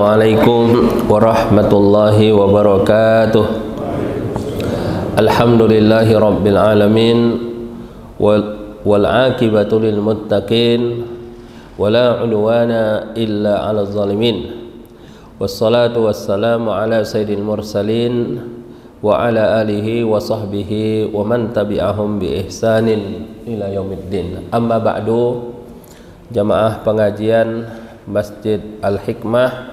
Assalamualaikum warahmatullahi wabarakatuh. Alhamdulillahi rabbil alamin wal aqibatu lil muttaqin wala udwana illa 'alal zalimin. Wassalatu wassalamu ala sayyidil mursalin wa ala alihi wa sahbihi wa man tabi'ahum bi ihsanin ila yaumiddin. Amma ba'du, jamaah pengajian Masjid Al-Hikmah,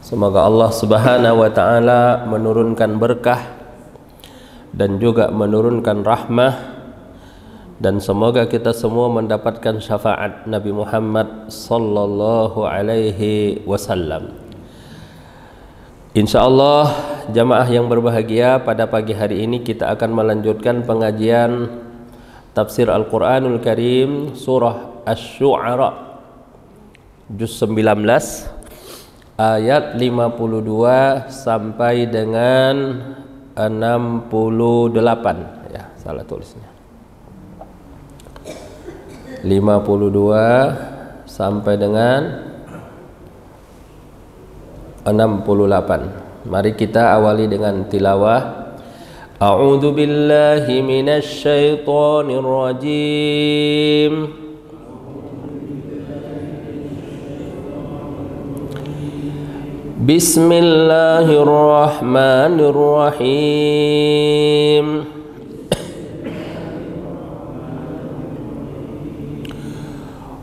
semoga Allah Subhanahu wa taala menurunkan berkah dan juga menurunkan rahmah, dan semoga kita semua mendapatkan syafaat Nabi Muhammad sallallahu alaihi wasallam. Insyaallah jamaah yang berbahagia, pada pagi hari ini kita akan melanjutkan pengajian tafsir Al-Qur'anul Karim surah Asy-Syu'ara juz 19 ayat 52 sampai dengan 68, ya salah tulisnya, 52 sampai dengan 68. Mari kita awali dengan tilawah. A'udzu billahi minasy syaithanir rajim. Bismillahirrahmanirrahim.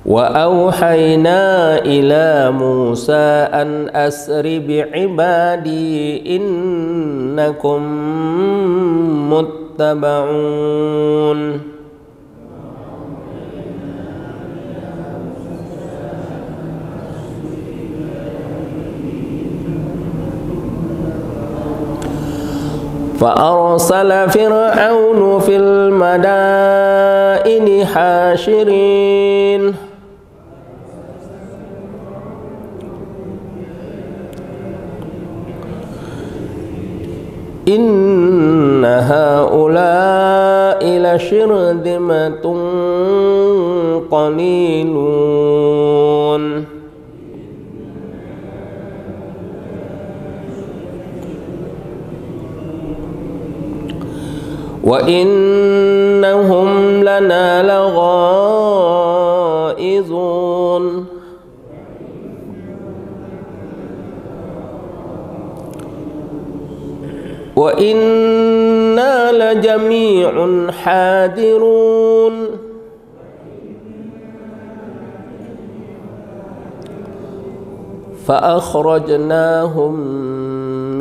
Wa auhayna ila Musa an asri bi'ibadi innakum muttaba'un. فأرسل فرعون في المدائن حاشرين إن هؤلاء لشرذمة قليلون وَإِنَّهُمْ لَنَا لَغَائِظُونَ وَإِنَّا لَجَمِيعٌ حَاذِرُونَ فَأَخْرَجْنَاهُمْ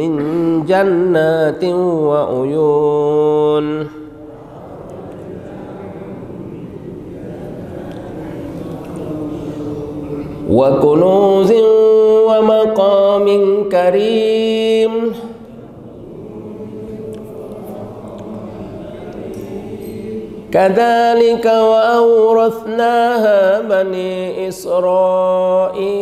min jannatin wa uyun wa kunuzin wa maqamin karim kadzalika wa awrathnaha bani Israil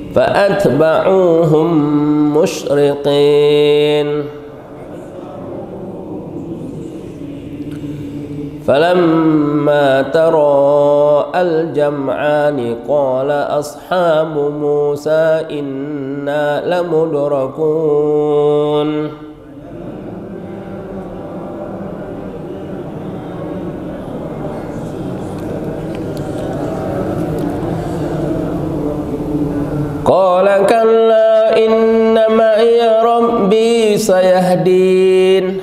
فأتبعوهم مشرقين فلما تراءى الجمعان قال أصحاب موسى إنا لمدركون Qala kalla inna ma'iya rabbi sayahdin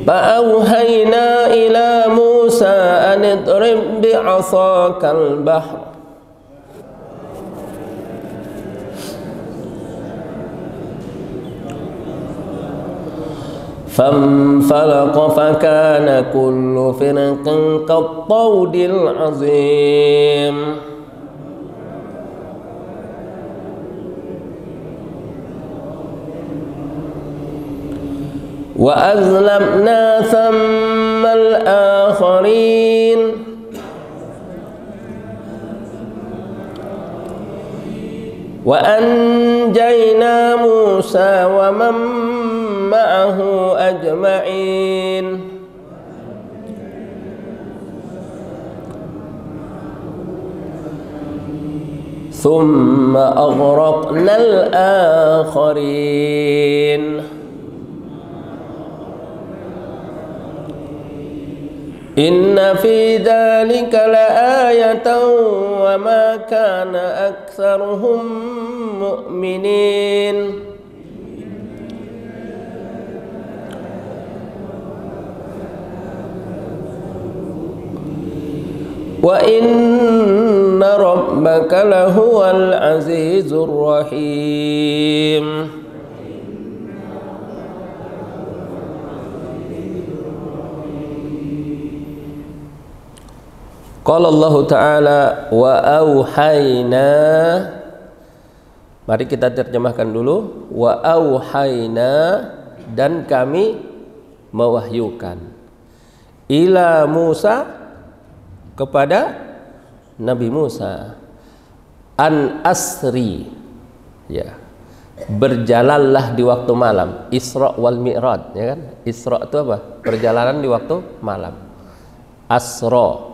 Fa'auhayna ila Musa an idrib bi'asakal bahr فانفلق فكان كل فرق كالطود العظيم وأزلفنا ثم الآخرين وأن نجينا موسى ومن معه أجمعين ثم أغرقنا الآخرين إن في ذلك لآية وما كان أكثرهم مؤمنين وإن ربك لهو العزيز الرحيم Qala Allah Ta'ala wa auhayna. Mari kita terjemahkan dulu. Wa auhayna, dan kami mewahyukan. Ila Musa, kepada Nabi Musa. An asri, ya, berjalanlah di waktu malam. Isra wal Mi'raj, ya kan? Isra itu apa? Perjalanan di waktu malam. Asra,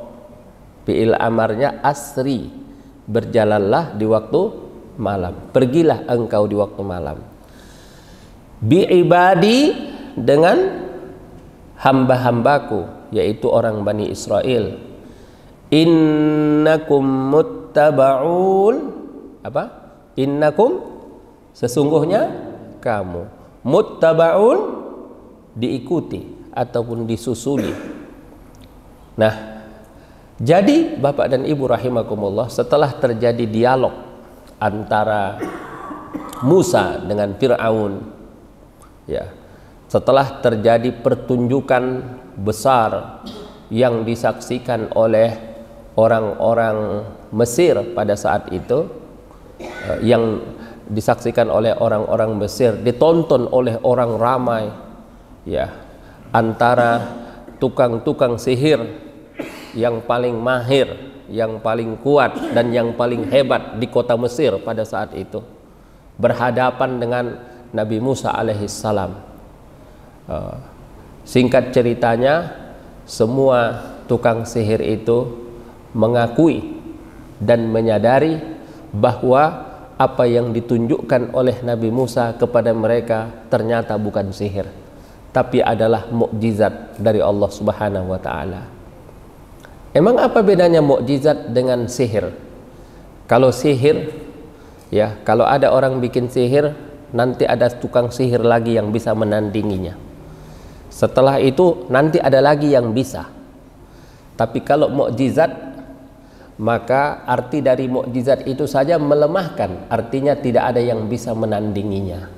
fi'il amarnya asri, berjalanlah di waktu malam. Pergilah engkau di waktu malam. Bi ibadi, dengan hamba-hambaku, yaitu orang Bani Israel. Innakum muttaba'un, apa? Innakum, sesungguhnya kamu. Muttaba'un, diikuti ataupun disusuli. Nah, jadi Bapak dan Ibu rahimakumullah, setelah terjadi dialog antara Musa dengan Fir'aun, ya, setelah terjadi pertunjukan besar yang disaksikan oleh orang-orang Mesir pada saat itu, yang disaksikan oleh orang-orang Mesir, ditonton oleh orang ramai, ya, antara tukang-tukang sihir yang paling mahir, yang paling kuat, dan yang paling hebat di kota Mesir pada saat itu, berhadapan dengan Nabi Musa alaihissalam. Singkat ceritanya, semua tukang sihir itu mengakui dan menyadari bahwa apa yang ditunjukkan oleh Nabi Musa kepada mereka ternyata bukan sihir, tapi adalah mukjizat dari Allah Subhanahu wa Ta'ala. Emang apa bedanya mukjizat dengan sihir? Kalau sihir, ya, kalau ada orang bikin sihir, nanti ada tukang sihir lagi yang bisa menandinginya. Setelah itu nanti ada lagi yang bisa. Tapi kalau mukjizat, maka arti dari mukjizat itu saja melemahkan, artinya tidak ada yang bisa menandinginya.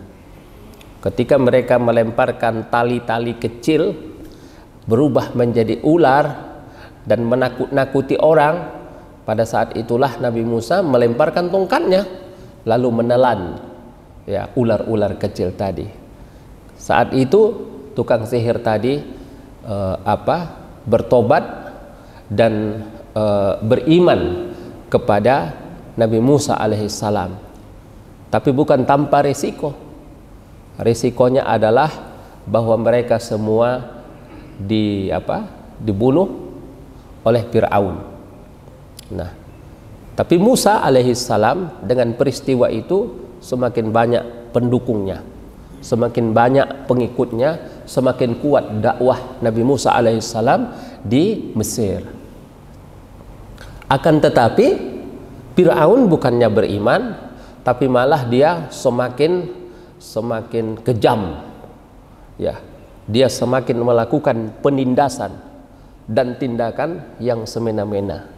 Ketika mereka melemparkan tali-tali kecil berubah menjadi ular dan menakut-nakuti orang, pada saat itulah Nabi Musa melemparkan tongkatnya lalu menelan, ya, ular-ular kecil tadi. Saat itu tukang sihir tadi bertobat dan beriman kepada Nabi Musa alaihissalam, tapi bukan tanpa risiko. Risikonya adalah bahwa mereka semua dibunuh oleh Fir'aun. Nah, tapi Musa alaihissalam dengan peristiwa itu semakin banyak pendukungnya, semakin banyak pengikutnya, semakin kuat dakwah Nabi Musa alaihissalam di Mesir. Akan tetapi Fir'aun bukannya beriman, tapi malah dia semakin kejam, ya, dia semakin melakukan penindasan dan tindakan yang semena-mena.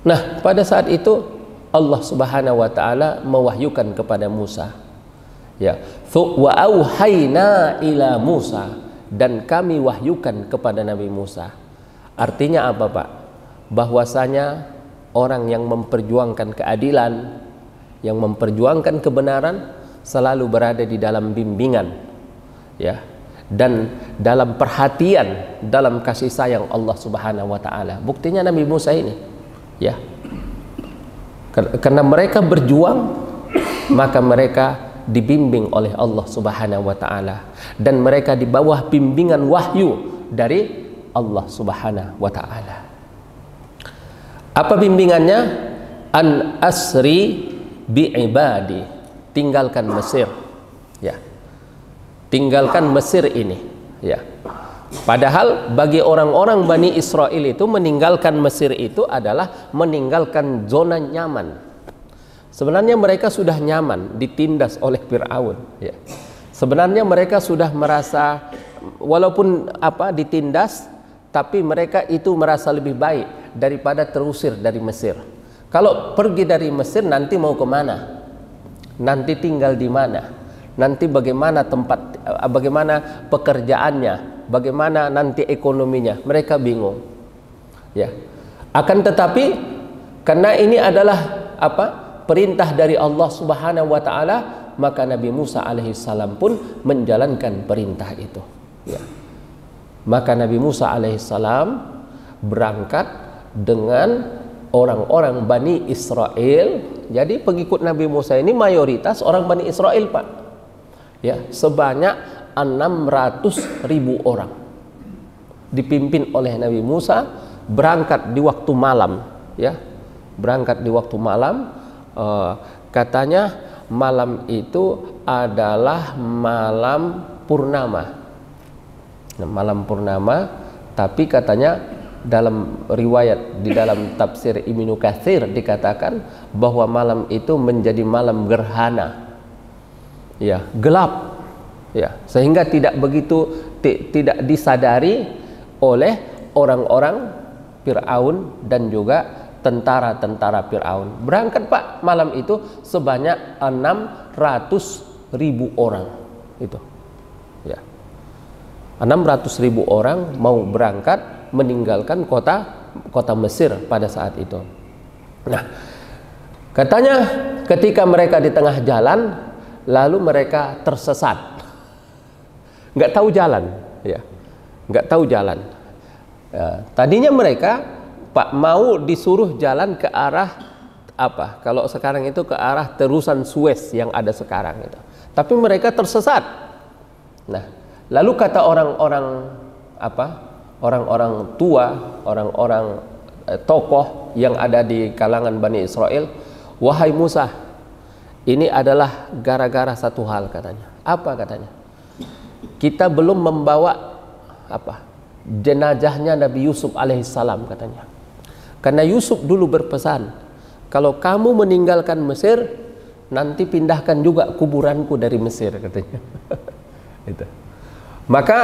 Nah, pada saat itu Allah Subhanahu wa Ta'ala mewahyukan kepada Musa, ya, wa auhayna ila Musa, dan kami wahyukan kepada Nabi Musa. Artinya apa, Pak? Bahwasanya orang yang memperjuangkan keadilan, yang memperjuangkan kebenaran, selalu berada di dalam bimbingan, ya, dan dalam perhatian, dalam kasih sayang Allah Subhanahu wa Ta'ala. Buktinya Nabi Musa ini, ya, karena mereka berjuang maka mereka dibimbing oleh Allah Subhanahu wa taala, dan mereka di bawah bimbingan wahyu dari Allah Subhanahu wa taala. Apa bimbingannya? An asri bi ibadi, tinggalkan Mesir, ya. Tinggalkan Mesir ini, ya. Padahal bagi orang-orang Bani Israel itu meninggalkan Mesir itu adalah meninggalkan zona nyaman. Sebenarnya mereka sudah nyaman ditindas oleh Fir'aun, ya. Sebenarnya mereka sudah merasa walaupun ditindas, tapi mereka itu merasa lebih baik daripada terusir dari Mesir. Kalau pergi dari Mesir nanti mau kemana? Nanti tinggal di mana? Nanti bagaimana bagaimana pekerjaannya? Bagaimana nanti ekonominya? Mereka bingung. Ya. Akan tetapi karena ini adalah perintah dari Allah Subhanahu wa taala, maka Nabi Musa alaihissalam pun menjalankan perintah itu. Ya. Maka Nabi Musa alaihissalam berangkat dengan orang-orang Bani Israel. Jadi pengikut Nabi Musa ini mayoritas orang Bani Israel, Pak. Ya, sebanyak 600.000 orang dipimpin oleh Nabi Musa, berangkat di waktu malam, ya. Berangkat di waktu malam. Katanya malam itu adalah malam purnama. Malam purnama, tapi katanya dalam riwayat di dalam tafsir Ibnu Katsir dikatakan bahwa malam itu menjadi malam gerhana, ya, gelap, ya, sehingga tidak tidak disadari oleh orang-orang Fir'aun dan juga tentara-tentara Fir'aun. Berangkat, Pak, malam itu sebanyak 600.000 orang itu, ya. 600.000 orang mau berangkat meninggalkan kota Mesir pada saat itu. Nah, katanya ketika mereka di tengah jalan, lalu mereka tersesat, nggak tahu jalan, ya, nggak tahu jalan. Tadinya mereka, Pak, mau disuruh jalan ke arah kalau sekarang itu ke arah terusan Suez yang ada sekarang itu, tapi mereka tersesat. Nah, lalu kata orang-orang tua, orang-orang tokoh yang ada di kalangan Bani Israel, wahai Musa, ini adalah gara-gara satu hal, katanya. Apa katanya? Kita belum membawa jenazahnya Nabi Yusuf alaihissalam, katanya. Karena Yusuf dulu berpesan, kalau kamu meninggalkan Mesir, nanti pindahkan juga kuburanku dari Mesir, katanya. Itu. Maka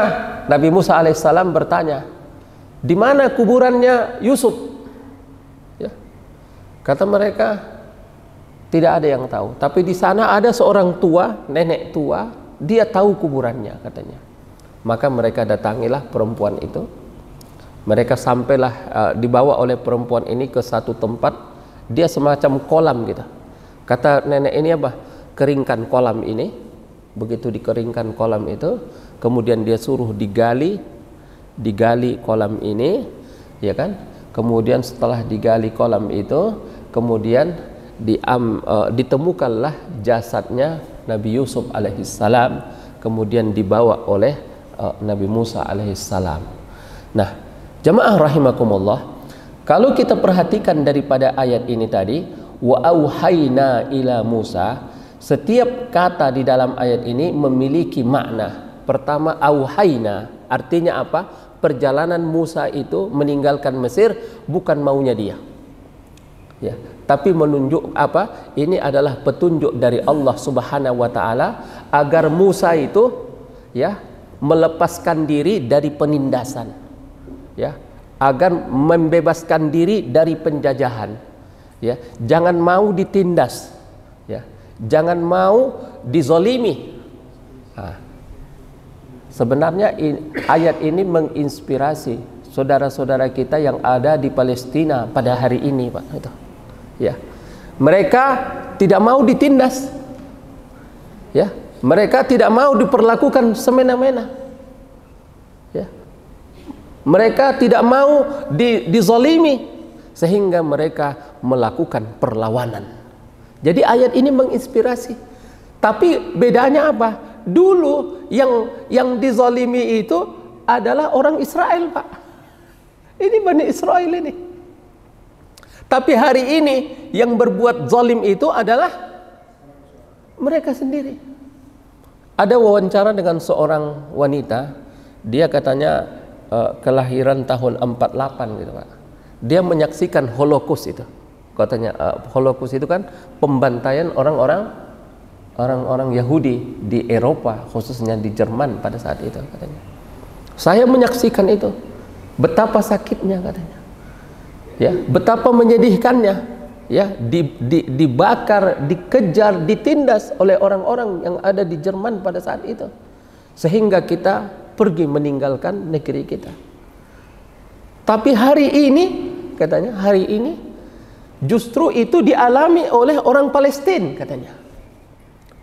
Nabi Musa alaihissalam bertanya, di mana kuburannya Yusuf? Ya. Kata mereka, tidak ada yang tahu. Tapi di sana ada seorang tua, nenek tua, dia tahu kuburannya, katanya. Maka mereka datangilah perempuan itu. Mereka sampailah dibawa oleh perempuan ini ke satu tempat. Dia semacam kolam gitu. Kata nenek ini keringkan kolam ini. Begitu dikeringkan kolam itu, kemudian dia suruh digali kolam ini, ya kan? Kemudian setelah digali kolam itu, kemudian ditemukanlah jasadnya Nabi Yusuf alaihissalam, kemudian dibawa oleh Nabi Musa alaihissalam. Nah, jamaah rahimakumullah, kalau kita perhatikan daripada ayat ini tadi, wa auhayna ila Musa, setiap kata di dalam ayat ini memiliki makna. Pertama, auhayna, artinya apa? Perjalanan Musa itu meninggalkan Mesir bukan maunya dia, ya, tapi menunjuk ini adalah petunjuk dari Allah Subhanahu wa taala agar Musa itu, ya, melepaskan diri dari penindasan, ya, agar membebaskan diri dari penjajahan, ya, jangan mau ditindas, ya, jangan mau dizolimi. Sebenarnya ayat ini menginspirasi saudara-saudara kita yang ada di Palestina pada hari ini, Pak. Itu, ya, mereka tidak mau ditindas, ya, mereka tidak mau diperlakukan semena-mena, ya, mereka tidak mau dizalimi, sehingga mereka melakukan perlawanan. Jadi ayat ini menginspirasi. Tapi bedanya apa? Dulu yang dizalimi itu adalah orang Israel, Pak. Ini Bani Israel ini. Tapi hari ini yang berbuat zalim itu adalah mereka sendiri. Ada wawancara dengan seorang wanita, dia katanya kelahiran tahun 48 gitu, Pak. Dia menyaksikan Holocaust itu. Katanya Holocaust itu kan pembantaian orang-orang Yahudi di Eropa, khususnya di Jerman pada saat itu katanya. Saya menyaksikan itu. Betapa sakitnya katanya. Ya, betapa menyedihkannya, ya, dibakar, dikejar, ditindas oleh orang-orang yang ada di Jerman pada saat itu, sehingga kita pergi meninggalkan negeri kita. Tapi hari ini, katanya, hari ini justru itu dialami oleh orang Palestina, katanya.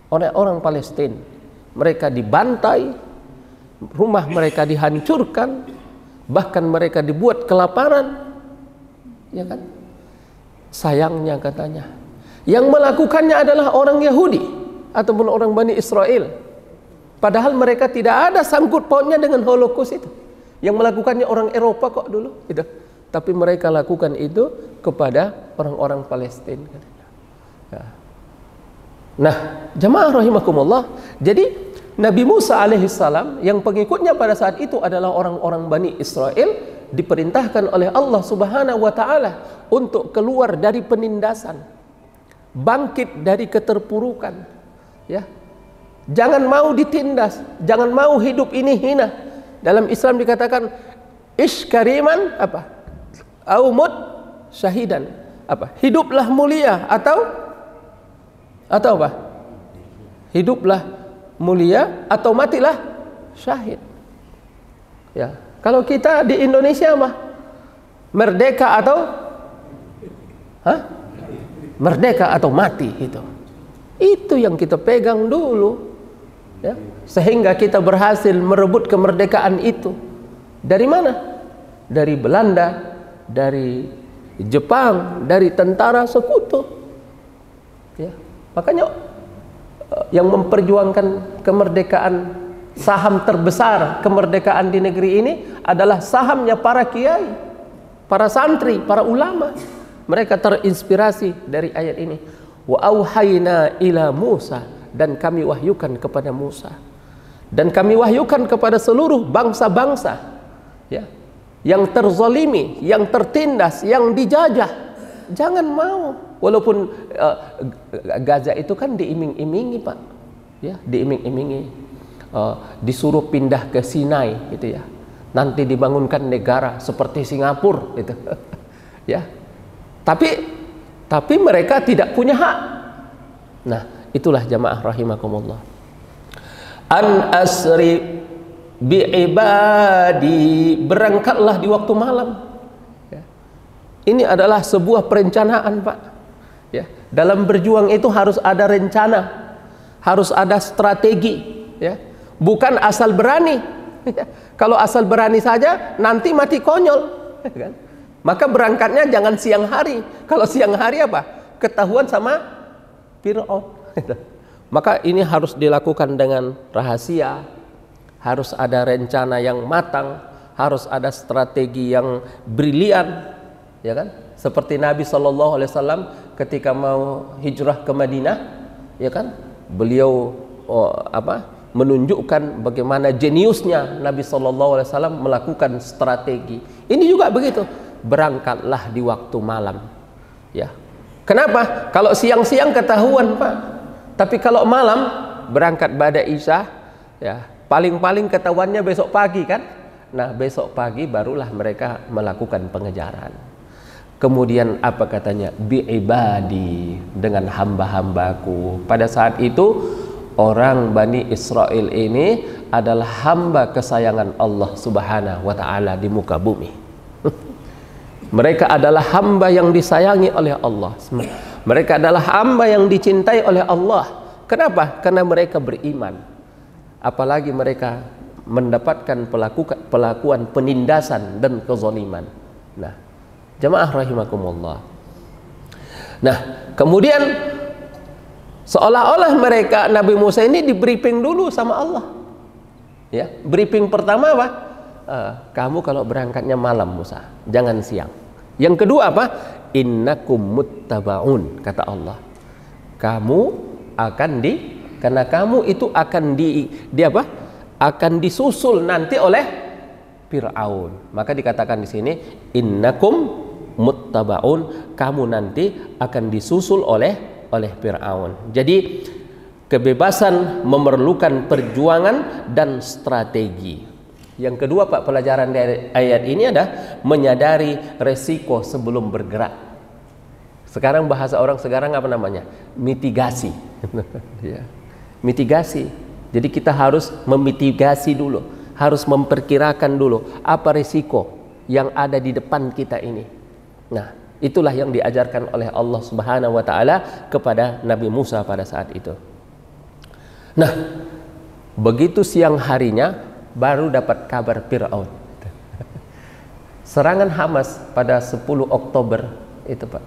Oleh orang Palestina, mereka dibantai, rumah mereka dihancurkan, bahkan mereka dibuat kelaparan. Ya kan? Sayangnya katanya, yang melakukannya adalah orang Yahudi ataupun orang Bani Israel. Padahal mereka tidak ada sangkut pautnya dengan Holocaust itu. Yang melakukannya orang Eropa kok dulu gitu. Tapi mereka lakukan itu kepada orang-orang Palestina katanya. Ya. Nah, jamaah rahimakumullah, jadi Nabi Musa alaihissalam yang pengikutnya pada saat itu adalah orang-orang Bani Israel, diperintahkan oleh Allah Subhanahu wa taala untuk keluar dari penindasan, bangkit dari keterpurukan, ya. Jangan mau ditindas, jangan mau hidup ini hina. Dalam Islam dikatakan ish kariman apa? Au mut syahidan. Apa? Hiduplah mulia atau apa? Hiduplah mulia atau matilah syahid. Ya. Kalau kita di Indonesia mah merdeka atau merdeka atau mati itu. Itu yang kita pegang dulu, ya. Sehingga kita berhasil merebut kemerdekaan itu. Dari mana? Dari Belanda, dari Jepang, dari tentara sekutu. Ya. Makanya yang memperjuangkan kemerdekaan, saham terbesar kemerdekaan di negeri ini adalah sahamnya para kiai, para santri, para ulama. Mereka terinspirasi dari ayat ini. Wa auhayna ila Musa, dan kami wahyukan kepada Musa, dan kami wahyukan kepada seluruh bangsa-bangsa, ya, yang terzalimi, yang tertindas, yang dijajah. Jangan mau, walaupun Gaza itu kan diiming-imingi, Pak, ya, diiming-imingi. Disuruh pindah ke Sinai gitu ya, nanti dibangunkan negara seperti Singapura gitu. Ya, tapi mereka tidak punya hak. Nah, itulah jamaah rahimakumullah, an asri bi ibadi, berangkatlah di waktu malam, ya. Ini adalah sebuah perencanaan, Pak, ya. Dalam berjuang itu harus ada rencana, harus ada strategi, ya. Bukan asal berani. Kalau asal berani saja nanti mati konyol, kan? Maka berangkatnya jangan siang hari. Kalau siang hari apa? Ketahuan sama Fir'aun. Maka ini harus dilakukan dengan rahasia, harus ada rencana yang matang, harus ada strategi yang brilian, ya kan? Seperti Nabi SAW ketika mau hijrah ke Madinah, ya kan? Beliau menunjukkan bagaimana jeniusnya Nabi SAW melakukan strategi. Ini juga begitu, berangkatlah di waktu malam, ya. Kenapa? Kalau siang-siang ketahuan, Pak. Tapi kalau malam berangkat pada Isya, ya, paling-paling ketahuannya besok pagi kan. Nah, besok pagi barulah mereka melakukan pengejaran. Kemudian apa katanya? Bi'ibadi, dengan hamba-hambaku. Pada saat itu orang Bani Israel ini adalah hamba kesayangan Allah Subhanahu wa ta'ala di muka bumi. Mereka adalah hamba yang disayangi oleh Allah. Mereka adalah hamba yang dicintai oleh Allah. Kenapa? Karena mereka beriman. Apalagi mereka mendapatkan pelakuan penindasan dan kezaliman. Nah, jamaah rahimakumullah. Nah, kemudian Seolah-olah mereka, Nabi Musa ini di briefing dulu sama Allah. Ya, briefing pertama apa? Kamu kalau berangkatnya malam Musa, jangan siang. Yang kedua apa? Innakum muttabaun, kata Allah. Kamu akan karena kamu itu akan apa? Akan disusul nanti oleh Fir'aun. Maka dikatakan di sini innakum muttabaun, kamu nanti akan disusul oleh Fir'aun. Jadi kebebasan memerlukan perjuangan dan strategi. Yang kedua Pak, pelajaran dari ayat ini adalah menyadari resiko sebelum bergerak. Sekarang bahasa orang sekarang apa namanya? Mitigasi. Ya. Mitigasi. Jadi kita harus memitigasi dulu, harus memperkirakan dulu apa resiko yang ada di depan kita ini. Nah, itulah yang diajarkan oleh Allah Subhanahu wa taala kepada Nabi Musa pada saat itu. Nah, begitu siang harinya baru dapat kabar Fir'aun. Serangan Hamas pada 10 Oktober itu Pak.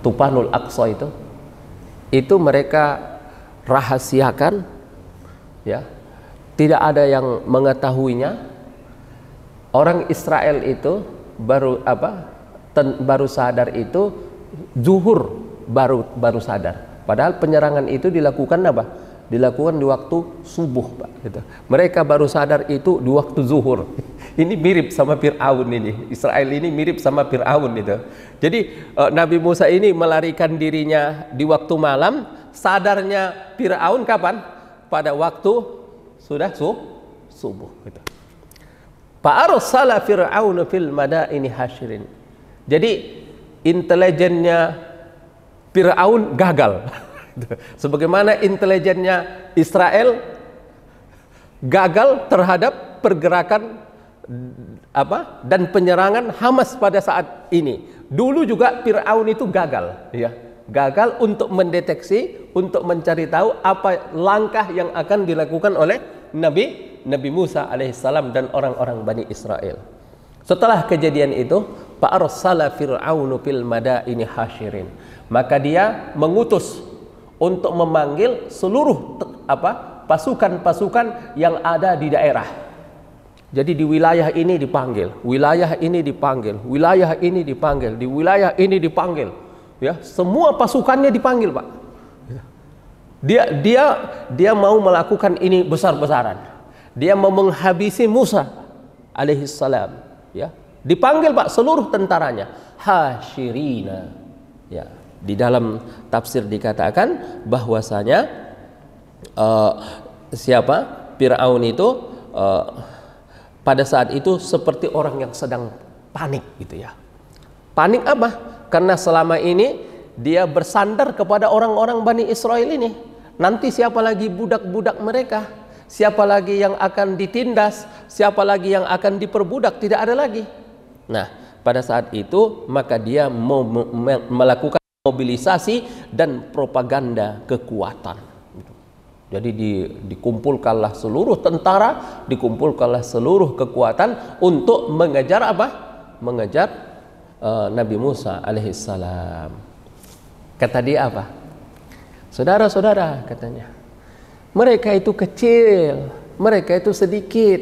Tufanul Aqsa itu mereka rahasiakan, ya. Tidak ada yang mengetahuinya. Orang Israel itu baru sadar itu zuhur, baru sadar. Padahal penyerangan itu dilakukan apa? Dilakukan di waktu subuh Pak, gitu. Mereka baru sadar itu di waktu zuhur. Ini mirip sama Fir'aun ini. Israel ini mirip sama Fir'aun itu. Jadi Nabi Musa ini melarikan dirinya di waktu malam, sadarnya Fir'aun kapan? Pada waktu sudah subuh gitu. Fa'arsala Fir'aun fil madaini hasyirin. Jadi intelijennya Fir'aun gagal. Sebagaimana intelijennya Israel gagal terhadap pergerakan dan penyerangan Hamas pada saat ini. Dulu juga Fir'aun itu gagal, ya. Gagal untuk mendeteksi, untuk mencari tahu apa langkah yang akan dilakukan oleh Nabi Musa alaihissalam dan orang-orang Bani Israel. Setelah kejadian itu, fa'arsala Fir'aunu fil madaini hasyirin. Maka dia mengutus untuk memanggil seluruh pasukan-pasukan yang ada di daerah. Jadi di wilayah ini dipanggil, wilayah ini dipanggil, wilayah ini dipanggil, di wilayah ini dipanggil. Ya, semua pasukannya dipanggil, Pak. Dia mau melakukan ini besar-besaran. Dia mau menghabisi Musa alaihissalam, ya. Dipanggil, Pak, seluruh tentaranya, hasyirina. Ya, di dalam tafsir dikatakan bahwasanya Fir'aun itu pada saat itu seperti orang yang sedang panik gitu ya. Panik apa? Karena selama ini dia bersandar kepada orang-orang Bani Israel ini. Nanti siapa lagi budak-budak mereka? Siapa lagi yang akan ditindas? Siapa lagi yang akan diperbudak? Tidak ada lagi. Nah, pada saat itu maka dia mau melakukan mobilisasi dan propaganda kekuatan. Jadi dikumpulkanlah seluruh tentara, dikumpulkanlah seluruh kekuatan untuk mengejar apa? Mengejar Nabi Musa alaihissalam. Kata dia apa? Saudara-saudara, katanya, mereka itu kecil, mereka itu sedikit,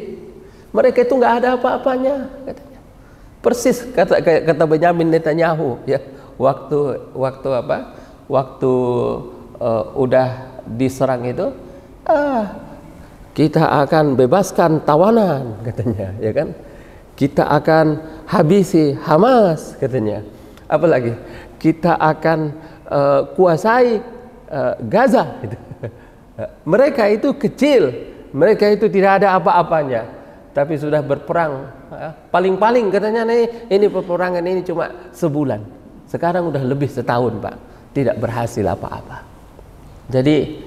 mereka itu nggak ada apa-apanya, katanya. Persis kata Benyamin Netanyahu, ya, waktu udah diserang itu, kita akan bebaskan tawanan, katanya, ya kan? Kita akan habisi Hamas, katanya. Apalagi kita akan kuasai Gaza, gitu. Mereka itu kecil, mereka itu tidak ada apa-apanya, tapi sudah berperang. Paling-paling katanya ini peperangan ini cuma sebulan. Sekarang udah lebih setahun, Pak, tidak berhasil apa-apa. Jadi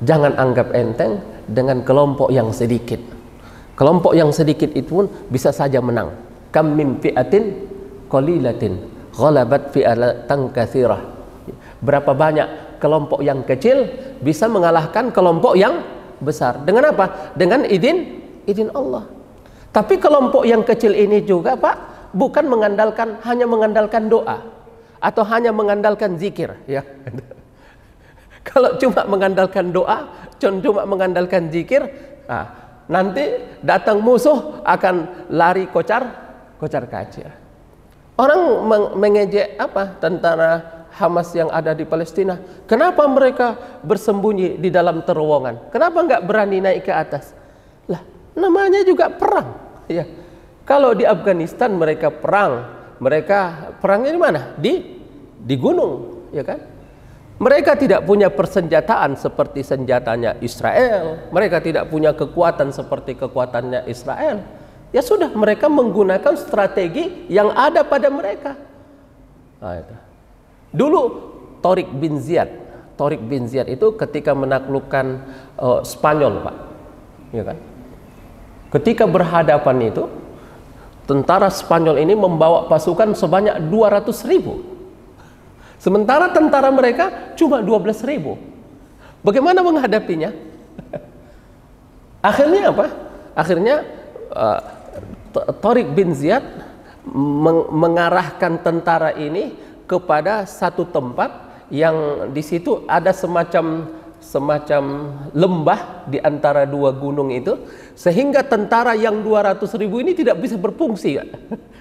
jangan anggap enteng dengan kelompok yang sedikit. Kelompok yang sedikit itu pun bisa saja menang. Kam min fi'atin qalilatin ghalabat fi'atan katsirah. Berapa banyak kelompok yang kecil bisa mengalahkan kelompok yang besar. Dengan apa? Dengan izin Allah. Tapi kelompok yang kecil ini juga, Pak, bukan hanya mengandalkan doa atau hanya mengandalkan zikir, ya. Kalau cuma mengandalkan doa, cuma mengandalkan zikir, nanti datang musuh akan lari kocar kacir. Orang mengejek tentara Hamas yang ada di Palestina. Kenapa mereka bersembunyi di dalam terowongan? Kenapa nggak berani naik ke atas? Lah, namanya juga perang. Ya. Kalau di Afghanistan mereka perangnya di mana? Di gunung, ya kan? Mereka tidak punya persenjataan seperti senjatanya Israel. Mereka tidak punya kekuatan seperti kekuatannya Israel. Ya sudah, mereka menggunakan strategi yang ada pada mereka. Itu. Dulu Tariq bin Ziyad itu ketika menaklukkan Spanyol, Pak, ya kan? Ketika berhadapan itu, tentara Spanyol ini membawa pasukan sebanyak 200.000, sementara tentara mereka cuma 12.000. Bagaimana menghadapinya? Akhirnya apa? Akhirnya Tariq bin Ziyad mengarahkan tentara ini kepada satu tempat yang di situ ada semacam lembah di antara dua gunung itu, sehingga tentara yang 200.000 ini tidak bisa berfungsi,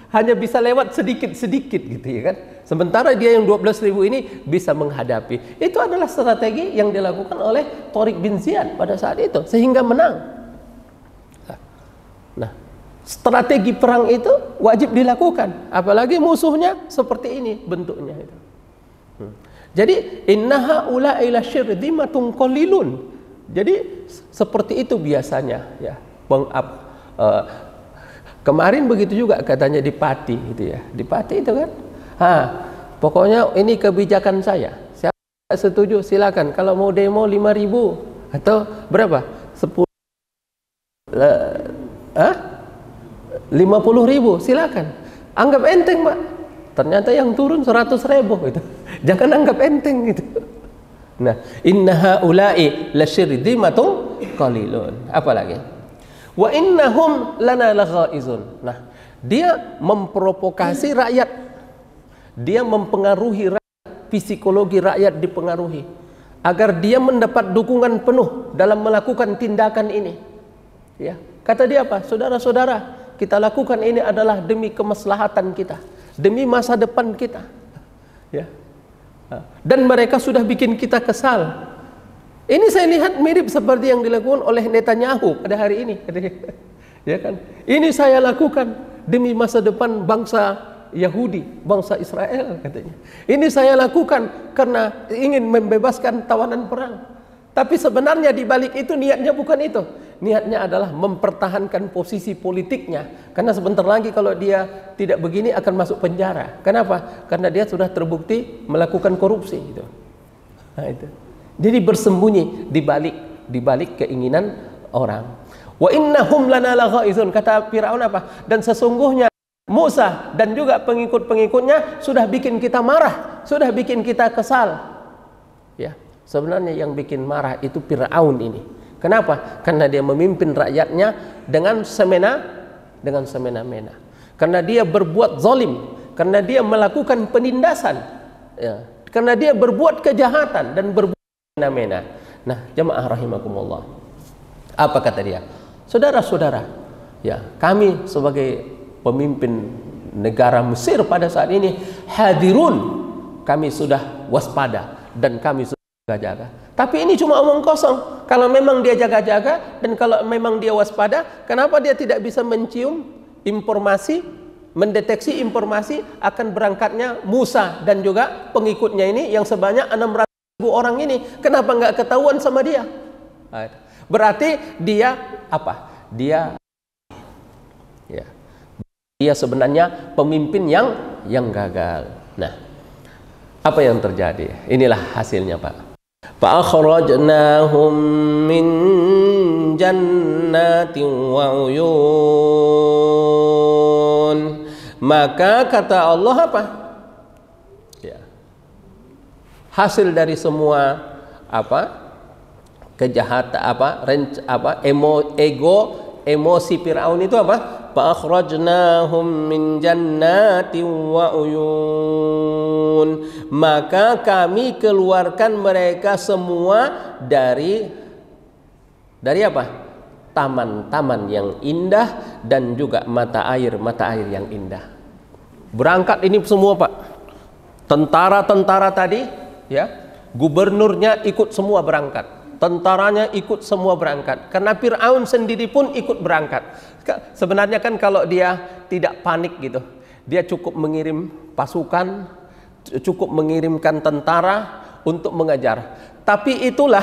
hanya bisa lewat sedikit-sedikit gitu ya kan. Sementara dia yang 12.000 ini bisa menghadapi. Itu adalah strategi yang dilakukan oleh Tariq bin Ziyad pada saat itu sehingga menang. Nah, strategi perang itu wajib dilakukan, apalagi musuhnya seperti ini bentuknya itu. Jadi innaha ulaila syirdimatun qalilun. Jadi seperti itu biasanya ya. Kemarin begitu juga katanya di Pati gitu ya. Di Pati itu kan. Pokoknya ini kebijakan saya. Siapa setuju silakan. Kalau mau demo 5.000 atau berapa? 50.000 silakan. Anggap enteng, Pak. Ternyata yang turun 100.000 itu. Jangan anggap enteng gitu. Nah, innaha ulai lasyirdimatun qalilun. Apalagi? Wa innahum lana laghaizun. Nah, dia memprovokasi rakyat. Dia mempengaruhi rakyat, psikologi rakyat dipengaruhi agar dia mendapat dukungan penuh dalam melakukan tindakan ini. Ya, kata dia apa? Saudara-saudara, kita lakukan ini adalah demi kemaslahatan kita, demi masa depan kita. Ya. Dan mereka sudah bikin kita kesal. Ini saya lihat mirip seperti yang dilakukan oleh Netanyahu pada hari ini. Ya kan? Ini saya lakukan demi masa depan bangsa Yahudi, bangsa Israel katanya. Ini saya lakukan karena ingin membebaskan tawanan perang. Tapi sebenarnya di balik itu niatnya bukan itu. Niatnya adalah mempertahankan posisi politiknya. Karena sebentar lagi kalau dia tidak begini akan masuk penjara. Kenapa? Karena dia sudah terbukti melakukan korupsi gitu. Nah, itu. Jadi bersembunyi di balik keinginan orang. Wa innahum lana laghaizun, kata Firaun apa? Dan sesungguhnya Musa dan juga pengikut-pengikutnya sudah bikin kita marah, sudah bikin kita kesal. Ya, sebenarnya yang bikin marah itu Firaun ini. Kenapa? Karena dia memimpin rakyatnya dengan semena-mena. Karena dia berbuat zalim, karena dia melakukan penindasan, ya. Karena dia berbuat kejahatan dan berbuat semena-mena. Nah, jemaah rahimakumullah. Apa kata dia? Saudara-saudara, ya, kami sebagai pemimpin negara Mesir pada saat ini hadirun, kami sudah waspada dan kami sudah jaga-jaga. Tapi ini cuma omong kosong. Kalau memang dia jaga-jaga dan kalau memang dia waspada, kenapa dia tidak bisa mencium informasi, mendeteksi informasi akan berangkatnya Musa dan juga pengikutnya ini yang sebanyak 600.000 orang ini? Kenapa nggak ketahuan sama dia? Berarti dia apa? Dia sebenarnya pemimpin yang gagal. Nah, apa yang terjadi? Inilah hasilnya, Pak. فَأَخْرَجْنَاهُمْ مِنْ جَنَّاتٍ وَعُيُونٍ. Maka kata Allah apa? Ya. Hasil dari semua kejahatan emosi Firaun itu apa? Fa akhrajnahum min jannatin wa uyun. Maka kami keluarkan mereka semua dari apa? Taman-taman yang indah dan juga mata air yang indah. Berangkat ini semua, Pak. Tentara-tentara tadi, ya, gubernurnya ikut semua berangkat. Tentaranya ikut semua berangkat. Karena Fir'aun sendiri pun ikut berangkat. Sebenarnya kan kalau dia tidak panik gitu, dia cukup mengirim pasukan, cukup mengirimkan tentara untuk mengejar. Tapi itulah,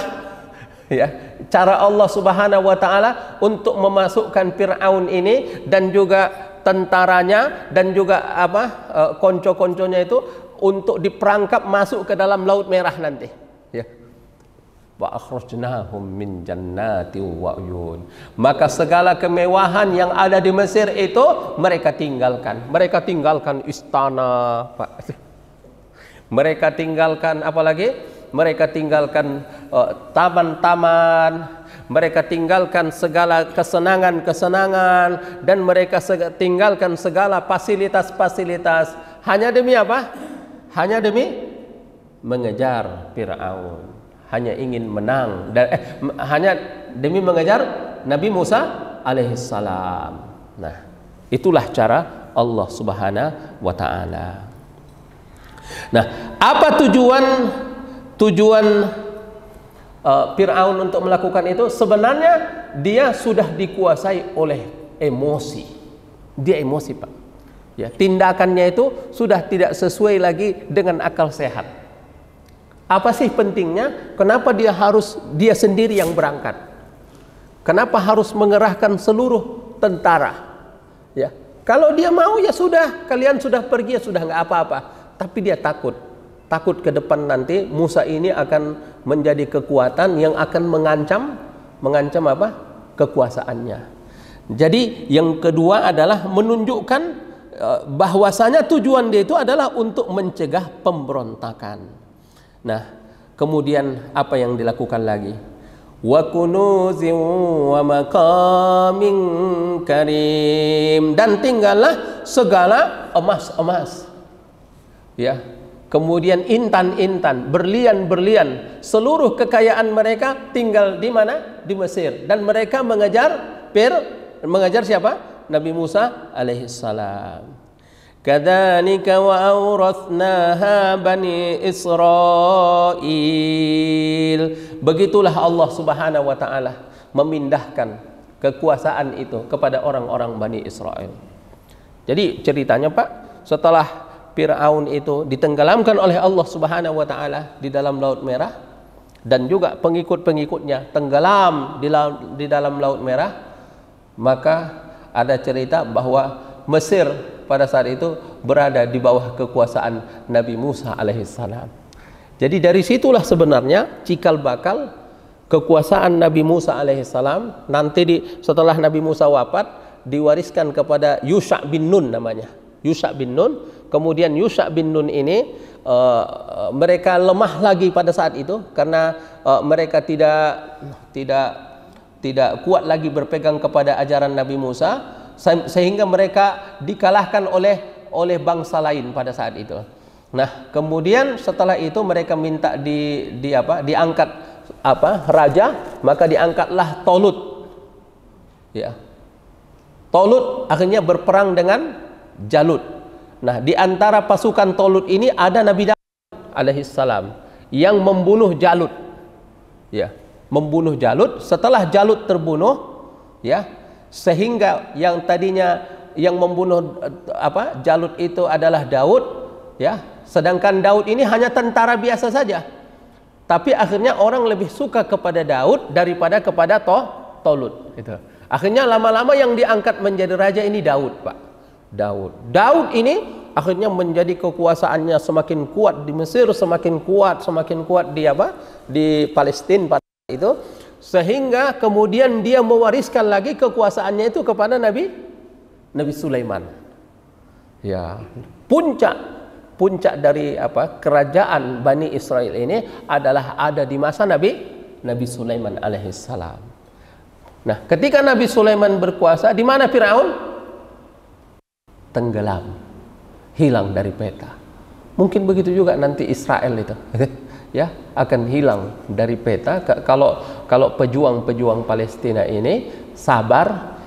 ya, cara Allah Subhanahu wa taala untuk memasukkan Fir'aun ini dan juga tentaranya dan juga konco-konconya itu untuk diperangkap masuk ke dalam Laut Merah nanti, ya. Wa akhrajnahum min jannati wa uyun. Maka segala kemewahan yang ada di Mesir itu mereka tinggalkan. Mereka tinggalkan istana, Pak. Mereka tinggalkan apa lagi? Mereka tinggalkan taman-taman. Mereka tinggalkan segala kesenangan-kesenangan dan mereka tinggalkan segala fasilitas-fasilitas. Hanya demi apa? Hanya demi mengejar Fir'aun. Hanya ingin menang dan hanya demi mengejar Nabi Musa alaihissalam. Nah, itulah cara Allah Subhanahu wa taala. Nah, apa tujuan Fir'aun untuk melakukan itu? Sebenarnya dia sudah dikuasai oleh emosi. Dia emosi, Pak. Ya, tindakannya itu sudah tidak sesuai lagi dengan akal sehat. Apa sih pentingnya? Kenapa dia sendiri yang berangkat? Kenapa harus mengerahkan seluruh tentara? Ya, kalau dia mau ya sudah, kalian sudah pergi ya sudah, nggak apa-apa. Tapi dia takut ke depan nanti Musa ini akan menjadi kekuatan yang akan mengancam apa? Kekuasaannya. Jadi yang kedua adalah menunjukkan bahwasanya tujuan dia itu adalah untuk mencegah pemberontakan. Nah, kemudian apa yang dilakukan lagi? Wa kunuzin wa maqamin karim, dan tinggallah segala emas-emas. Ya. Kemudian intan-intan, berlian-berlian, seluruh kekayaan mereka tinggal di mana? Di Mesir. Dan mereka mengejar siapa? Nabi Musa alaihissalam. Kadzalika wa awrathnaha bani Israil. Begitulah Allah Subhanahu wa taala memindahkan kekuasaan itu kepada orang-orang Bani Israel. Jadi ceritanya, Pak, setelah Fir'aun itu ditenggelamkan oleh Allah Subhanahu wa taala di dalam Laut Merah dan juga pengikut-pengikutnya tenggelam di dalam Laut Merah, maka ada cerita bahwa Mesir pada saat itu berada di bawah kekuasaan Nabi Musa alaihissalam. Jadi dari situlah sebenarnya cikal bakal kekuasaan Nabi Musa alaihissalam. Nanti setelah Nabi Musa wafat diwariskan kepada Yusha bin Nun namanya. Yusha bin Nun. Kemudian Yusha bin Nun ini mereka lemah lagi pada saat itu karena mereka tidak kuat lagi berpegang kepada ajaran Nabi Musa, sehingga mereka dikalahkan oleh bangsa lain pada saat itu. Nah, kemudian setelah itu mereka minta diangkat raja, maka diangkatlah Tolut. Ya. Tolut akhirnya berperang dengan Jalut. Nah, di antara pasukan Tolut ini ada Nabi Daud alaihissalam yang membunuh Jalut. Ya, membunuh Jalut. Setelah Jalut terbunuh, ya, sehingga yang tadinya yang membunuh Jalut itu adalah Daud, ya, sedangkan Daud ini hanya tentara biasa saja. Tapi akhirnya orang lebih suka kepada Daud daripada kepada Tolut gitu. Akhirnya lama-lama yang diangkat menjadi raja ini Daud, Pak. Daud ini akhirnya menjadi kekuasaannya semakin kuat di Mesir, semakin kuat di Palestina pada itu, sehingga kemudian dia mewariskan lagi kekuasaannya itu kepada Nabi Sulaiman. Ya, puncak dari kerajaan Bani Israel ini adalah ada di masa Nabi Sulaiman alaihissalam. Nah, ketika Nabi Sulaiman berkuasa, di mana Fir'aun? tenggelam, hilang dari peta. Mungkin begitu juga nanti Israel itu ya akan hilang dari peta kalau pejuang-pejuang Palestina ini sabar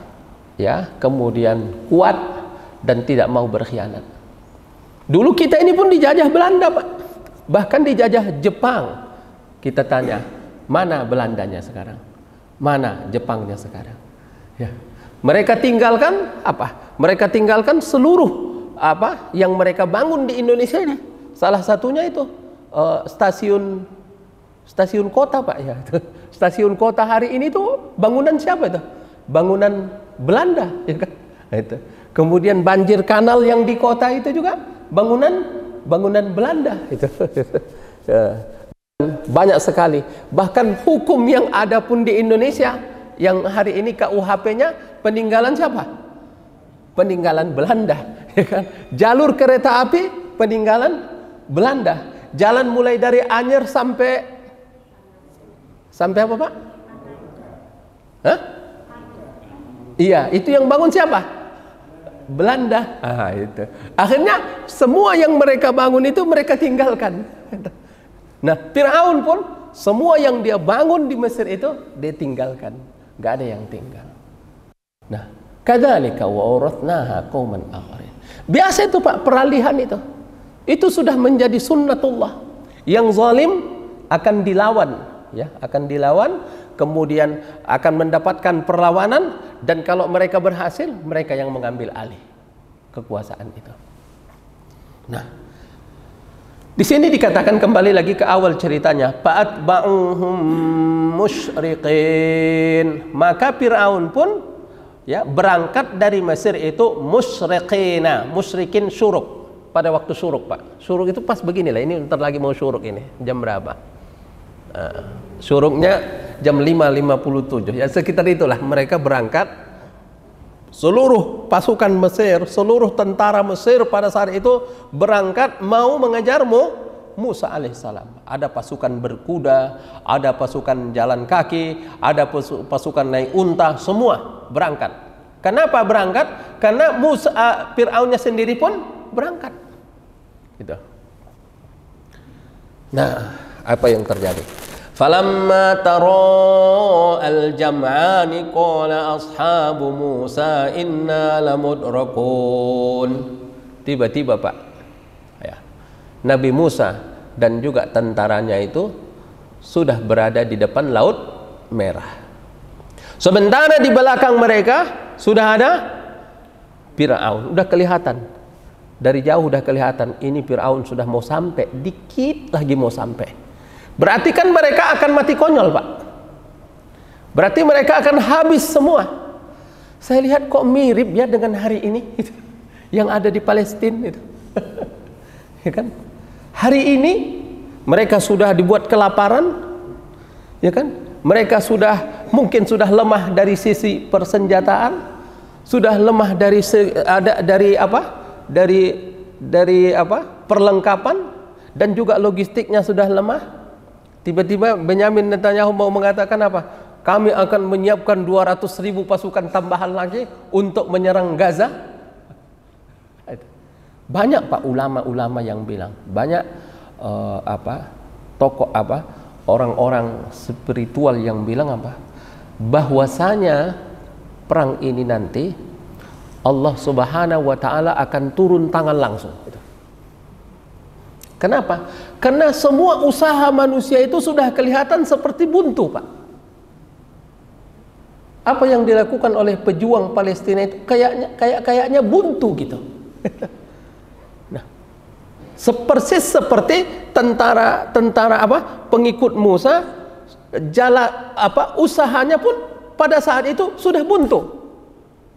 ya, kemudian kuat dan tidak mau berkhianat. Dulu kita ini pun dijajah Belanda, Pak. Bahkan dijajah Jepang. Kita tanya, mana Belandanya sekarang? Mana Jepangnya sekarang? Ya. Mereka tinggalkan apa? Mereka tinggalkan seluruh apa yang mereka bangun di Indonesia ini. Salah satunya itu stasiun kota, Pak ya. Stasiun kota hari ini tuh bangunan siapa itu? Bangunan Belanda, ya kan? Itu. Kemudian banjir kanal yang di kota itu juga bangunan Belanda itu. Banyak sekali. Bahkan hukum yang ada pun di Indonesia yang hari ini KUHP-nya peninggalan siapa? Peninggalan Belanda, ya kan? Jalur kereta api peninggalan Belanda. Jalan mulai dari Anyer sampai apa, Pak? Hah? Iya, itu yang bangun siapa? Belanda. Itu. Akhirnya semua yang mereka bangun itu mereka tinggalkan. Nah, Fir'aun pun semua yang dia bangun di Mesir itu dia tinggalkan. Gak ada yang tinggal. Nah, kadzalika wa awrathnaha qauman akharin. Biasa itu, Pak, peralihan itu. Itu sudah menjadi sunnatullah. Yang zalim akan dilawan, ya, akan dilawan. Kemudian akan mendapatkan perlawanan, dan kalau mereka berhasil, mereka yang mengambil alih kekuasaan itu. Nah, di sini dikatakan kembali lagi ke awal ceritanya, fa'atba'uhum musyriqin. Maka Fir'aun pun ya berangkat dari Mesir itu musyriqina, musyrikin syuruk, pada waktu syuruk, Pak. Syuruk itu pas beginilah, ini ntar lagi mau syuruk ini, jam berapa? Syuruknya jam 5.57 ya, sekitar itulah mereka berangkat. Seluruh pasukan Mesir, seluruh tentara Mesir pada saat itu berangkat mau mengejar Musa alaihissalam. Ada pasukan berkuda, ada pasukan jalan kaki, ada pasukan naik unta, semua berangkat. Kenapa berangkat? Karena Fir'aunnya sendiri pun berangkat gitu. Nah, apa yang terjadi? Falamma tara al-jam'ani qala ashabu Musa inna lamudrakun. Tiba-tiba, Pak, ya, Nabi Musa dan juga tentaranya itu sudah berada di depan Laut Merah. Sementara di belakang mereka sudah ada Fir'aun. Udah kelihatan, dari jauh udah kelihatan ini Fir'aun sudah mau sampai, dikit lagi mau sampai. Berarti kan mereka akan mati konyol, Pak. Berarti mereka akan habis semua. Saya lihat kok mirip ya dengan hari ini gitu, yang ada di Palestina itu. Ya kan? Hari ini mereka sudah dibuat kelaparan, ya kan? Mereka mungkin sudah lemah dari sisi persenjataan, sudah lemah dari perlengkapan, dan juga logistiknya sudah lemah. Tiba-tiba Benyamin Netanyahu mau mengatakan apa? Kami akan menyiapkan 200.000 pasukan tambahan lagi untuk menyerang Gaza. Banyak, Pak, ulama-ulama yang bilang, banyak tokoh orang-orang spiritual yang bilang apa? Bahwasanya perang ini nanti Allah Subhanahu wa taala akan turun tangan langsung. Kenapa? Karena semua usaha manusia itu sudah kelihatan seperti buntu, Pak. Apa yang dilakukan oleh pejuang Palestina itu kayaknya buntu gitu. Nah, persis seperti tentara pengikut Musa, usahanya pun pada saat itu sudah buntu.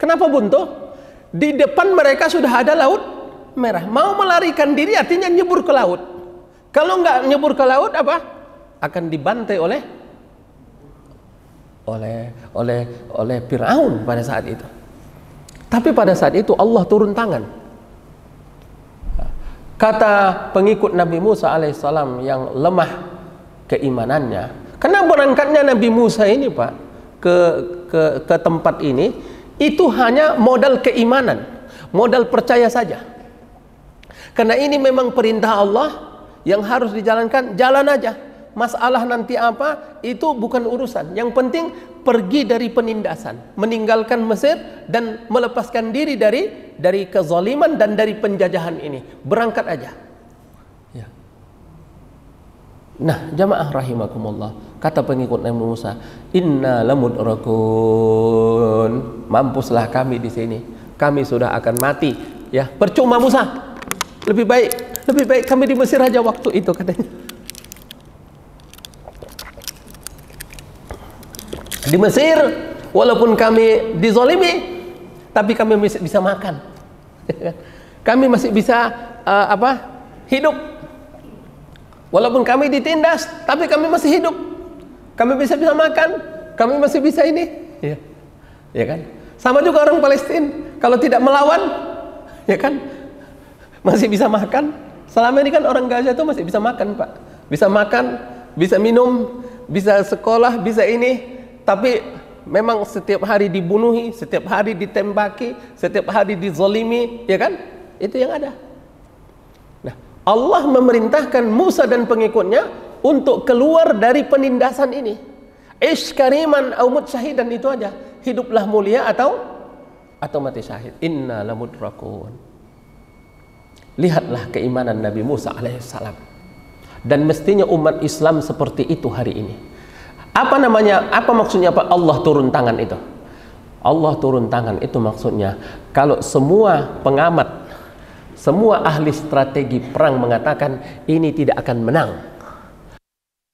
Kenapa buntu? Di depan mereka sudah ada Laut Merah. Mau melarikan diri artinya nyebur ke laut. Kalau nggak nyebur ke laut apa? Akan dibantai oleh Fir'aun pada saat itu. Tapi pada saat itu Allah turun tangan. Kata pengikut Nabi Musa alaihissalam yang lemah keimanannya, karena berangkatnya Nabi Musa ini, Pak, ke tempat ini itu hanya modal keimanan. modal percaya saja. Karena ini memang perintah Allah yang harus dijalankan, jalan aja. Masalah nanti apa, itu bukan urusan. Yang penting pergi dari penindasan, meninggalkan Mesir dan melepaskan diri dari kezaliman dan dari penjajahan ini. Berangkat aja. Ya. Nah, jamaah rahimakumullah, kata pengikut Nabi Musa, inna lamudrakun, mampuslah kami di sini. Kami sudah akan mati. Ya, percuma Musa. Lebih baik kami di Mesir aja waktu itu, katanya. Di Mesir, walaupun kami dizolimi, tapi kami masih bisa makan. Kami masih bisa hidup. Walaupun kami ditindas, tapi kami masih hidup. Kami bisa makan, kami masih bisa ini. Ya kan? Sama juga orang Palestina, kalau tidak melawan, ya kan, masih bisa makan. Selama ini kan orang Gaza itu masih bisa makan, Pak. Bisa makan, bisa minum, bisa sekolah, bisa ini. Tapi memang setiap hari dibunuhi, setiap hari ditembaki, setiap hari dizolimi, ya kan? Itu yang ada. Nah, Allah memerintahkan Musa dan pengikutnya untuk keluar dari penindasan ini. Ish kariman au mut syahidan, itu aja. Hiduplah mulia atau mati syahid. Inna lamudrakun. Lihatlah keimanan Nabi Musa alaihissalam. Dan mestinya umat Islam seperti itu hari ini. Apa maksudnya Pak Allah turun tangan itu? Allah turun tangan itu maksudnya, kalau semua pengamat, semua ahli strategi perang mengatakan ini tidak akan menang,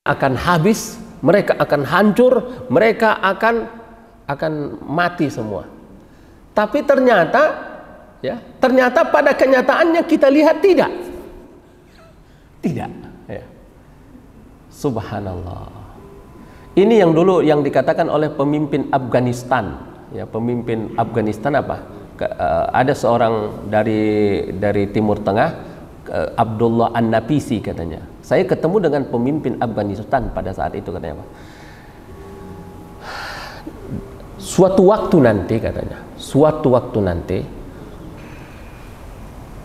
akan habis, mereka akan hancur, mereka akan mati semua. Tapi ternyata pada kenyataannya kita lihat tidak. Ya. Subhanallah. Ini yang dulu yang dikatakan oleh pemimpin Afghanistan, ya, pemimpin Afghanistan ada seorang dari Timur Tengah, Abdullah An-Nafisi katanya. Saya ketemu dengan pemimpin Afghanistan pada saat itu, katanya, suatu waktu nanti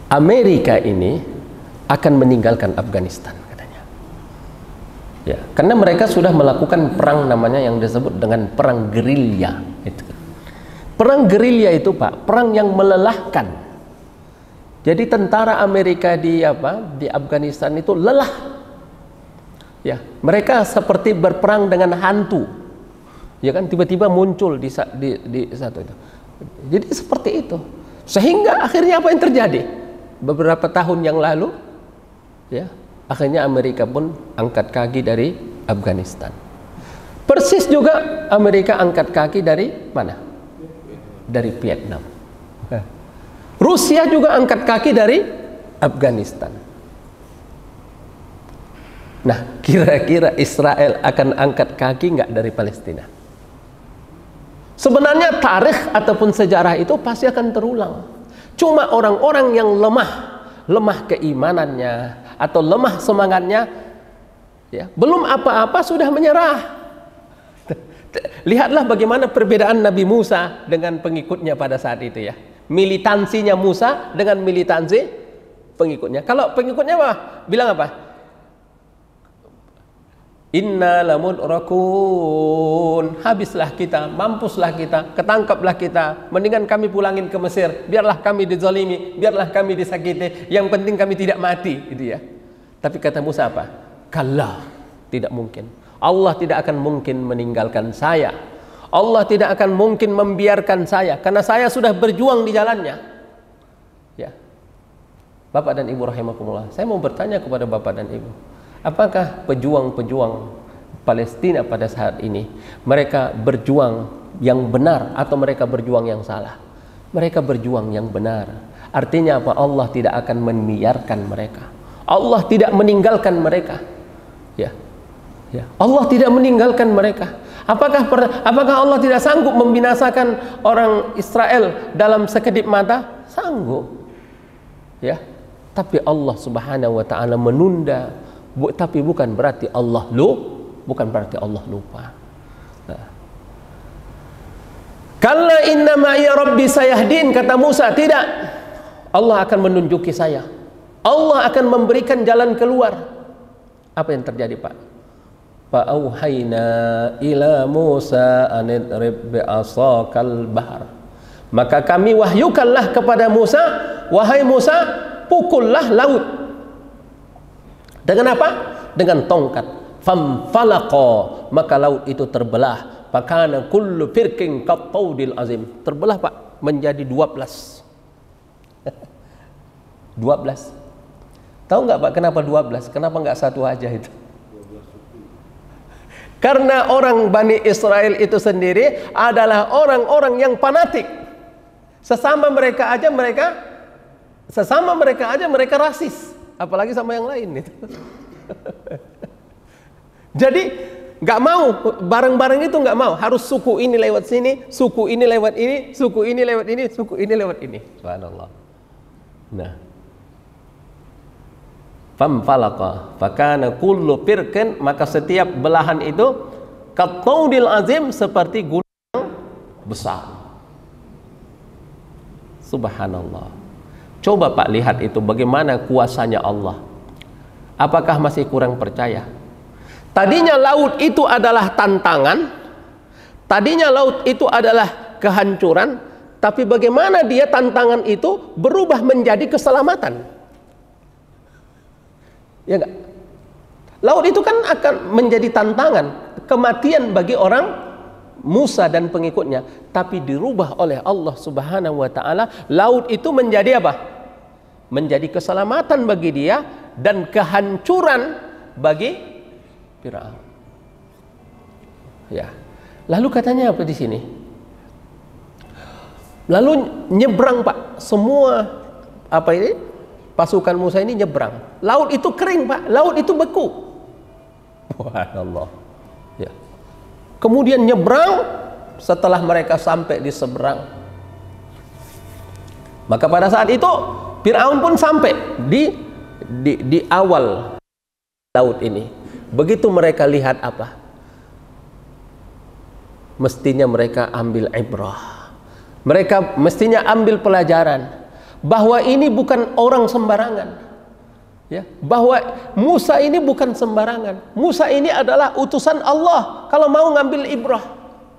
Amerika ini akan meninggalkan Afghanistan. Ya, karena mereka sudah melakukan perang namanya yang disebut dengan perang gerilya. Perang gerilya itu, Pak, perang yang melelahkan. Jadi tentara Amerika di Afghanistan itu lelah. Ya, mereka seperti berperang dengan hantu. Ya kan, tiba-tiba muncul di satu itu. Jadi seperti itu. Sehingga akhirnya apa yang terjadi? Beberapa tahun yang lalu, ya, akhirnya Amerika pun angkat kaki dari Afghanistan. Persis juga Amerika angkat kaki dari mana? Dari Vietnam. Rusia juga angkat kaki dari Afghanistan. Nah, kira-kira Israel akan angkat kaki nggak dari Palestina? Sebenarnya tarikh ataupun sejarah itu pasti akan terulang. Cuma orang-orang yang lemah keimanannya atau lemah semangatnya, ya, belum apa-apa sudah menyerah. Lihatlah bagaimana perbedaan Nabi Musa dengan pengikutnya pada saat itu, ya. Militansinya Musa dengan militansi pengikutnya. Kalau pengikutnya bilang apa? Inna lamudrakun, habislah kita, mampuslah kita, ketangkaplah kita, mendingan kami pulangin ke Mesir, biarlah kami dizalimi, biarlah kami disakiti, yang penting kami tidak mati, gitu ya. Tapi kata Musa apa? Kalla, tidak mungkin. Allah tidak akan mungkin meninggalkan saya. Allah tidak akan mungkin membiarkan saya, karena saya sudah berjuang di jalannya. Ya. Bapak dan Ibu rahimakumullah, saya mau bertanya kepada Bapak dan Ibu, apakah pejuang-pejuang Palestina pada saat ini mereka berjuang yang benar atau mereka berjuang yang salah? Mereka berjuang yang benar. Artinya apa? Allah tidak akan membiarkan mereka. Allah tidak meninggalkan mereka. Ya. Ya. Allah tidak meninggalkan mereka. Apakah Allah tidak sanggup membinasakan orang Israel dalam sekedip mata? Sanggup. Ya. Tapi Allah Subhanahu wa taala menunda. Tapi bukan berarti Allah lupa. Nah. Kalla inna ma'iya rabbi sayahdin, kata Musa, tidak. Allah akan menunjuki saya. Allah akan memberikan jalan keluar. Apa yang terjadi, Pak? Fa'auhayna ila Musa an idrib bi'asakal bahr. Maka kami wahyukanlah kepada Musa, wahai Musa, pukullah laut. Dengan apa? Dengan tongkat. Famfalaqa, maka laut itu terbelah. Fakana kullu firqin qattaudil azim. Terbelah, Pak, menjadi 12. 12. Tahu nggak, Pak, kenapa 12? Kenapa nggak satu aja itu? Karena orang Bani Israel itu sendiri adalah orang-orang yang fanatik. Sesama mereka aja mereka rasis, apalagi sama yang lain itu. Jadi nggak mau, bareng-bareng itu nggak mau, harus suku ini lewat sini, suku ini lewat ini, suku ini lewat ini, suku ini lewat ini. Subhanallah. Nah, famfalaqa fakana kullu firqin, maka setiap belahan itu qattaudil azim, seperti gunung besar. Subhanallah. Coba, Pak, lihat itu bagaimana kuasanya Allah. Apakah masih kurang percaya? Tadinya laut itu adalah tantangan, tadinya laut itu adalah kehancuran, tapi bagaimana dia tantangan itu berubah menjadi keselamatan. Ya enggak? Laut itu kan akan menjadi tantangan, kematian bagi orang Musa dan pengikutnya, tapi dirubah oleh Allah Subhanahu wa taala, laut itu menjadi apa? Menjadi keselamatan bagi dia dan kehancuran bagi Firaun. Ya. Lalu katanya apa di sini? Lalu nyebrang, Pak. Semua apa ini? Pasukan Musa ini nyebrang. Laut itu kering, Pak. Laut itu beku. Subhanallah. Ya. Kemudian nyebrang, setelah mereka sampai di seberang, maka pada saat itu Firaun pun sampai di awal laut ini. Begitu mereka lihat apa? Mestinya mereka ambil ibrah. Mereka mestinya ambil pelajaran bahwa ini bukan orang sembarangan. Ya, bahwa Musa ini bukan sembarangan. Musa ini adalah utusan Allah kalau mau ngambil ibrah.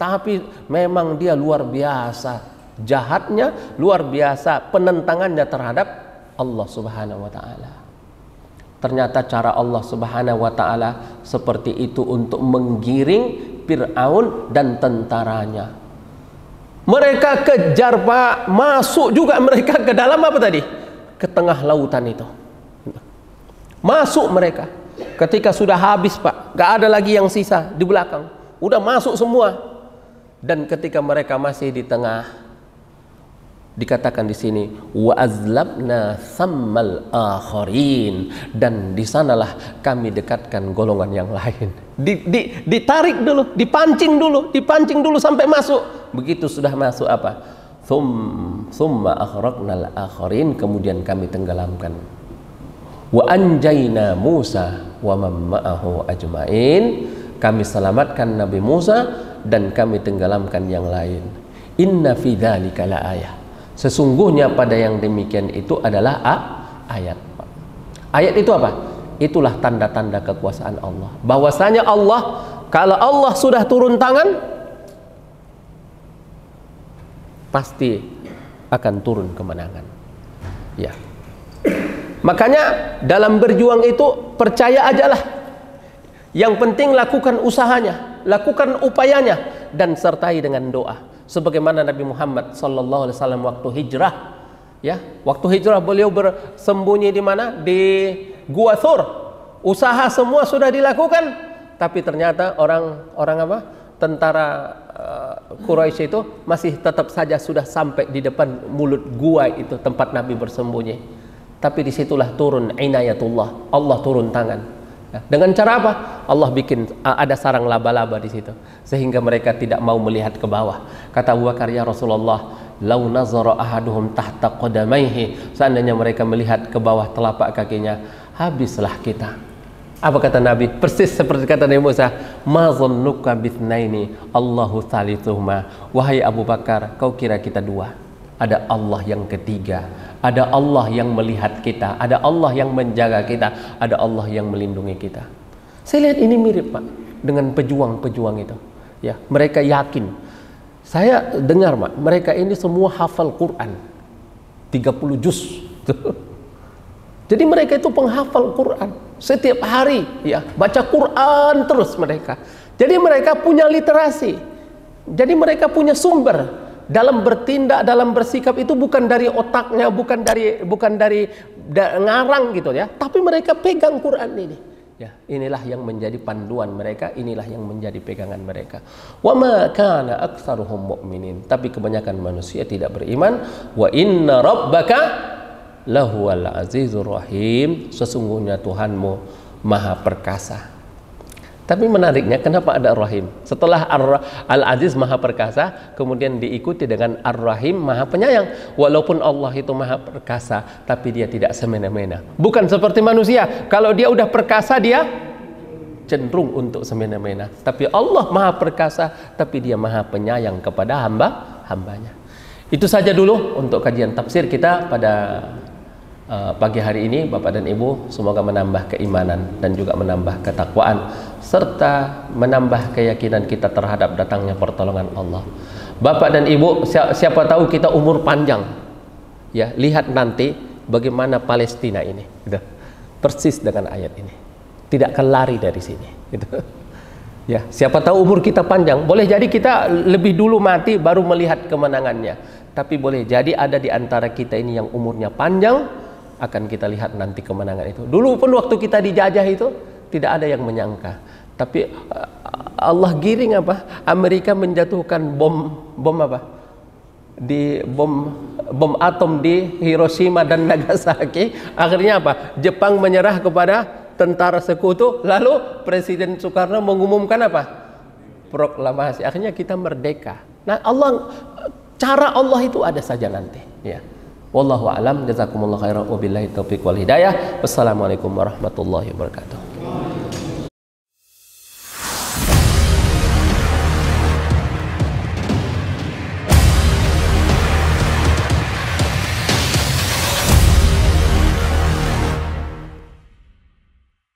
Tapi memang dia luar biasa jahatnya, luar biasa penentangannya terhadap Allah Subhanahu wa taala. Ternyata cara Allah Subhanahu wa taala seperti itu untuk menggiring Firaun dan tentaranya. Mereka kejar, Pak, masuk juga mereka ke dalam apa tadi? Ke tengah lautan itu. Masuk mereka. Ketika sudah habis, Pak, gak ada lagi yang sisa di belakang, udah masuk semua. Dan ketika mereka masih di tengah, dikatakan di sini wa azlabna sammal akharin, dan di sanalah kami dekatkan golongan yang lain. Ditarik dulu, dipancing dulu sampai masuk. Begitu sudah masuk apa? Summa akhraqnal akharin, kemudian kami tenggelamkan. Wa anjayna Musa wa man ma'ahu ajmain, kami selamatkan Nabi Musa dan kami tenggelamkan yang lain. Inna fi dzalika laayah, sesungguhnya pada yang demikian itu adalah ayat. Ayat itu apa? Itulah tanda-tanda kekuasaan Allah. Bahwasanya Allah, kalau Allah sudah turun tangan, pasti akan turun kemenangan. Ya. Makanya dalam berjuang itu percaya ajalah. Yang penting lakukan usahanya, lakukan upayanya, dan sertai dengan doa. Sebagaimana Nabi Muhammad sallallahu alaihi wasallam waktu hijrah, ya, waktu hijrah beliau bersembunyi di mana? Di Gua Thur. Usaha semua sudah dilakukan, tapi ternyata orang apa? Tentara Quraisy itu masih tetap saja sudah sampai di depan mulut gua itu tempat Nabi bersembunyi. Tapi disitulah turun inayatullah, Allah turun tangan. Dengan cara apa? Allah bikin ada sarang laba-laba di situ, sehingga mereka tidak mau melihat ke bawah. Kata Abu Bakar, ya Rasulullah, lau nazara ahaduhum tahta qadamaihi, seandainya mereka melihat ke bawah telapak kakinya, habislah kita. Apa kata Nabi? Persis seperti kata Nabi Musa, ma zannuka bitsnaini Allahu thalithuhuma. Wahai Abu Bakar, kau kira kita dua? ada Allah yang ketiga, ada Allah yang melihat kita, ada Allah yang menjaga kita, ada Allah yang melindungi kita. Saya lihat ini mirip Pak dengan pejuang-pejuang itu. Ya, mereka yakin. Saya dengar Pak, mereka ini semua hafal Quran 30 juz. Jadi mereka itu penghafal Quran setiap hari, ya, baca Quran terus mereka. Jadi mereka punya literasi. Jadi mereka punya sumber dalam bertindak, dalam bersikap itu bukan dari otaknya, bukan dari ngarang gitu ya, tapi mereka pegang Quran ini. Ya, inilah yang menjadi panduan mereka, inilah yang menjadi pegangan mereka. Wa ma kana aktsaruhum mu'minin, tapi kebanyakan manusia tidak beriman. Wa inna rabbaka lahuwal azizur rahim, sesungguhnya Tuhanmu maha perkasa. Tapi menariknya, kenapa ada Ar-Rahim? Setelah Al-Aziz maha perkasa, kemudian diikuti dengan Ar-Rahim maha penyayang. Walaupun Allah itu maha perkasa, tapi dia tidak semena-mena. Bukan seperti manusia, kalau dia udah perkasa dia cenderung untuk semena-mena. Tapi Allah maha perkasa, tapi dia maha penyayang kepada hambanya. Itu saja dulu untuk kajian tafsir kita pada pagi hari ini. Bapak dan Ibu, semoga menambah keimanan dan juga menambah ketakwaan, serta menambah keyakinan kita terhadap datangnya pertolongan Allah. Bapak dan Ibu, siapa tahu kita umur panjang, ya, lihat nanti bagaimana Palestina ini, gitu, persis dengan ayat ini, tidak akan lari dari sini, gitu. Ya, siapa tahu umur kita panjang, boleh jadi kita lebih dulu mati baru melihat kemenangannya, tapi boleh jadi ada di antara kita ini yang umurnya panjang, akan kita lihat nanti kemenangan itu. Dulu pun waktu kita dijajah itu tidak ada yang menyangka, tapi Allah giring apa? Amerika menjatuhkan bom apa? Bom atom di Hiroshima dan Nagasaki. Akhirnya apa? Jepang menyerah kepada tentara sekutu. Lalu Presiden Soekarno mengumumkan apa? Proklamasi. Akhirnya kita merdeka. Nah, cara Allah itu ada saja nanti. Ya. Wallahu a'lam. Jazakumullah khairan. Wabillahi taufiq wal hidayah. Wassalamualaikum warahmatullahi wabarakatuh.